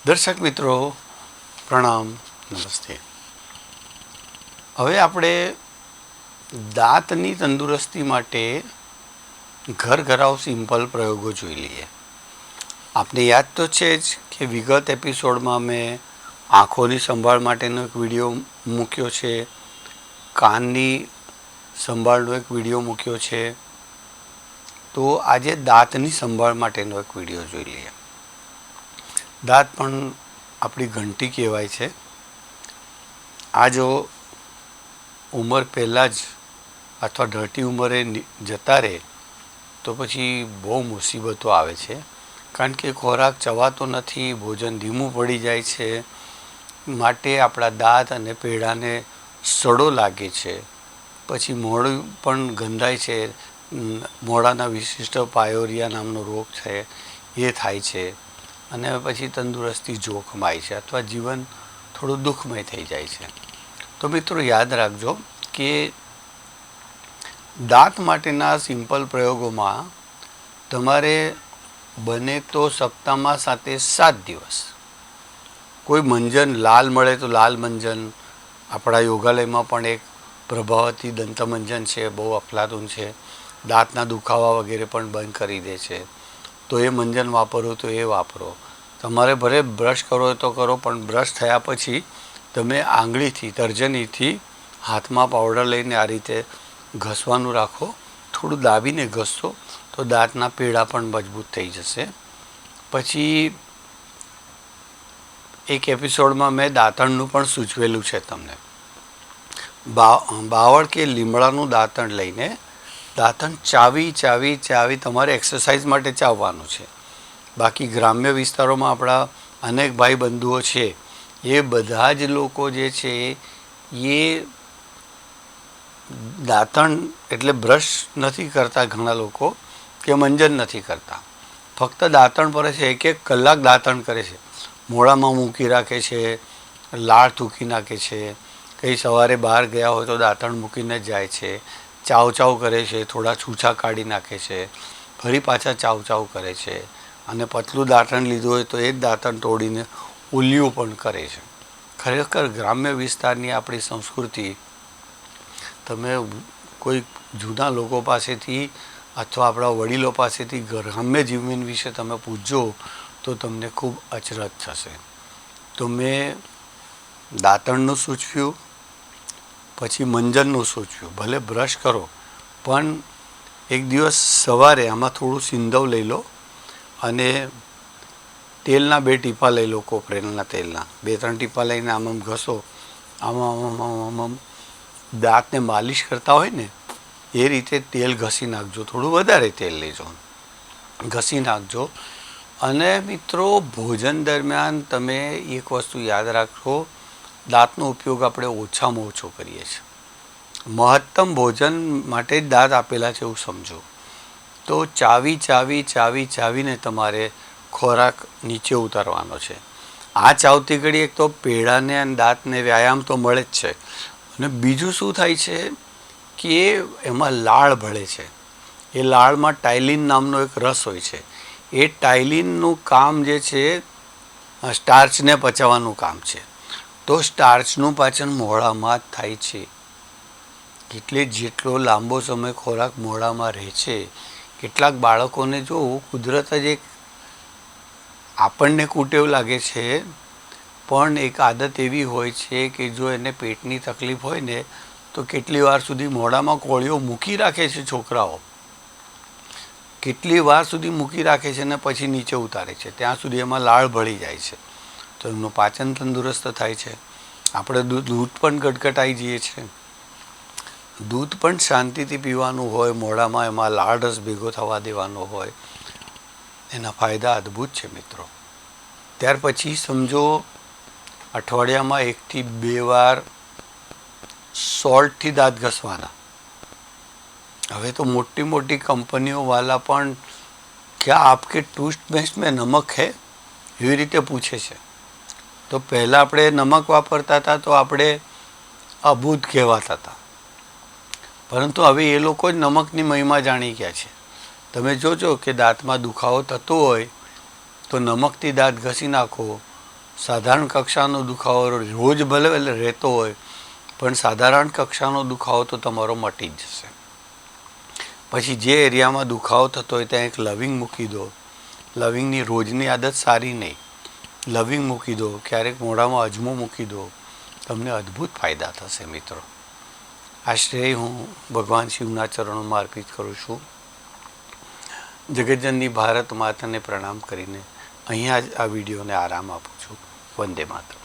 દર્શક મિત્રો પ્રણામ, નમસ્તે. હવે આપણે દાંતની તંદુરસ્તી માટે ઘરઘરાવ સિમ્પલ પ્રયોગો જોઈ લઈએ. આપને યાદ તો છે જ કે વિગત એપિસોડમાં મેં આંખોની સંભાળ માટેનો એક વિડીયો મૂક્યો છે, કાનની સંભાળનો એક વિડીયો મૂક્યો છે. તો આજે દાંતની સંભાળ માટેનો એક વિડીયો જોઈ લઈએ. દાંત પણ આપણી ઘંટી કહેવાય છે. આ જો ઉંમર પહેલાં જ અથવા ઢળતી ઉંમરે જતા રહે તો પછી બહુ મુસીબતો આવે છે, કારણ કે ખોરાક ચવાતો નથી, ભોજન ધીમું પડી જાય છે, માટે આપણા દાંત અને પેઢાને સડો લાગે છે. પછી મોઢું પણ ગંધાય છે, મોઢાના વિશિષ્ટ પાયોરિયા નામનો રોગ છે એ થાય છે, અને પછી તંદુરસ્તી જોખમાય છે અથવા જીવન થોડું દુઃખમય થઈ જાય છે. તો મિત્રો યાદ રાખજો કે દાંત માટેના સિમ્પલ પ્રયોગોમાં તમારે બને તો સપ્તાહમાં 7 દિવસ કોઈ મંજન લાલ મળે તો લાલ મંજન, આપણા યોગાલયમાં પણ એક પ્રભાવતી દંતમંજન છે, બહુ અફલાતુન છે, દાંતના દુખાવા વગેરે પણ બંધ કરી દે છે. તો એ મંજન વાપરો તો એ વાપરો. તમારે ભલે બ્રશ કરો તો કરો, પણ બ્રશ થયા પછી તમે આંગળીથી, તર્જનીથી હાથમાં પાવડર લઈને આ રીતે ઘસવાનું રાખો. થોડું દાબીને ઘસશો તો દાંતના પેઢા પણ મજબૂત થઈ જશે. પછી એક એપિસોડમાં મેં દાંતણનું પણ સૂચવેલું છે તમને. બાવળ કે લીમડાનું દાંતણ લઈને દાંતણ ચાવી તમારે એક્સરસાઇઝ માટે ચાવવાનું છે. બાકી ગ્રામ્ય વિસ્તારોમાં આપણા અનેક ભાઈ બંધુઓ છે, એ બધા જ લોકો જે છે એ દાંતણ એટલે બ્રશ નથી કરતા. ઘણા લોકો કે મંજન નથી કરતા, ફક્ત દાંતણ પર છે. 1 કલાક દાંતણ કરે છે, મોઢામાં મૂકી રાખે છે, લાળ થૂકી નાખે છે. કંઈ સવારે બહાર ગયા હોય તો દાંતણ મૂકીને જાય છે, ચાવ કરે છે, થોડા છૂછા કાઢી નાખે છે, ફરી પાછા ચાવ કરે છે, અને પતલું દાંતણ લીધું હોય તો એ જ દાંતણ તોડીને ઉલિયું પણ કરે છે. ખરેખર ગ્રામ્ય વિસ્તારની આપણી સંસ્કૃતિ તમે કોઈ જૂના લોકો પાસેથી અથવા આપણા વડીલો પાસેથી ગ્રામ્ય જીવન વિશે તમે પૂછજો તો તમને ખૂબ અચરજ થશે. તો મેં દાંતણનું સૂચવ્યું, પછી મંજનનું સૂચવ્યું. ભલે બ્રશ કરો, પણ એક દિવસ સવારે આમાં થોડું સિંધવ લઈ લો અને તેલના 2 ટીપા લઈ લો, કોપરેલના તેલના 2-3 ટીપા લઈને આમ ઘસો. આમ દાંતને માલિશ કરતા હોય ને એ રીતે તેલ ઘસી નાખજો. થોડું વધારે તેલ લેજો, ઘસી નાખજો. અને મિત્રો ભોજન દરમિયાન તમે એક વસ્તુ યાદ રાખો, દાંતનો ઉપયોગ આપણે ઓછામાં ઓછો કરીએ છીએ. મહત્તમ ભોજન માટે જ દાંત આપેલા છે એવું સમજો. તો ચાવીને તમારે ખોરાક નીચે ઉતારવાનો છે. આ ચાવતી ઘડી એક તો પેઢાને અને દાંતને વ્યાયામ તો મળે જ છે, અને બીજું શું થાય છે કે એમાં લાળ ભળે છે. એ લાળમાં ટાઇલિન નામનો એક રસ હોય છે. એ ટાઇલિનનું કામ જે છે સ્ટાર્ચને પચાવવાનું કામ છે. તો સ્ટાર્ચનું પાચન મોઢામાં જ થાય છે. એટલે જેટલો લાંબો સમય ખોરાક મોઢામાં રહે છે, કેટલાક બાળકોને જો કુદરત જ એક આપણને કુટેવ લાગે છે, પણ એક આદત એવી હોય છે કે જો એને પેટની તકલીફ હોય ને તો કેટલી વાર સુધી મોઢામાં કોળીઓ મૂકી રાખે છે. છોકરાઓ કેટલી વાર સુધી મૂકી રાખે છે ને પછી નીચે ઉતારે છે, ત્યાં સુધી એમાં લાળ ભળી જાય છે. તો એમનું પાચન તંદુરસ્ત થાય છે. આપણે દૂધ પણ ગટગટાઈ જઈએ છીએ. દૂધ પણ શાંતિથી પીવાનું હોય, મોઢામાં એમાં લાળ રસ ભેગો થવા દેવાનો હોય. એના ફાયદા અદ્ભુત છે મિત્રો. ત્યાર પછી સમજો અઠવાડિયામાં 1 થી 2 વાર સોલ્ટથી દાંત ઘસવાના. હવે તો મોટી કંપનીઓવાલા પણ ક્યાં આપકે ટૂથપેસ્ટ મેં નમક હૈ એવી રીતે પૂછે છે. તો પહેલાં આપણે નમક વાપરતા હતા તો આપણે અબૂધ કહેવાતા હતા, પરંતુ હવે એ લોકો જ નમકની મહિમા જાણી ગયા છે. તમે જોજો કે દાંતમાં દુખાવો થતો હોય તો નમકથી દાંત ઘસી નાખો સાધારણ કક્ષાનો દુખાવો રોજ ભલે રહેતો હોય પણ સાધારણ કક્ષાનો દુખાવો તો તમારો મટી જ જશે. પછી જે એરિયામાં દુખાવો થતો હોય ત્યાં એક લવિંગ મૂકી દો. લવિંગની રોજની આદત સારી નહીં, લવિંગ મૂકી દો, ક્યારેક મોઢામાં અજમો મૂકી દો, તમને અદ્ભુત ફાયદા થશે મિત્રો. આ શ્રેય હું ભગવાન શિવના ચરણોમાં અર્પિત કરું છું. જગતજનની ભારત માતાને પ્રણામ કરીને અહીંયા જ આ વિડીયોને આરામ આપું છું. વંદે માતરમ.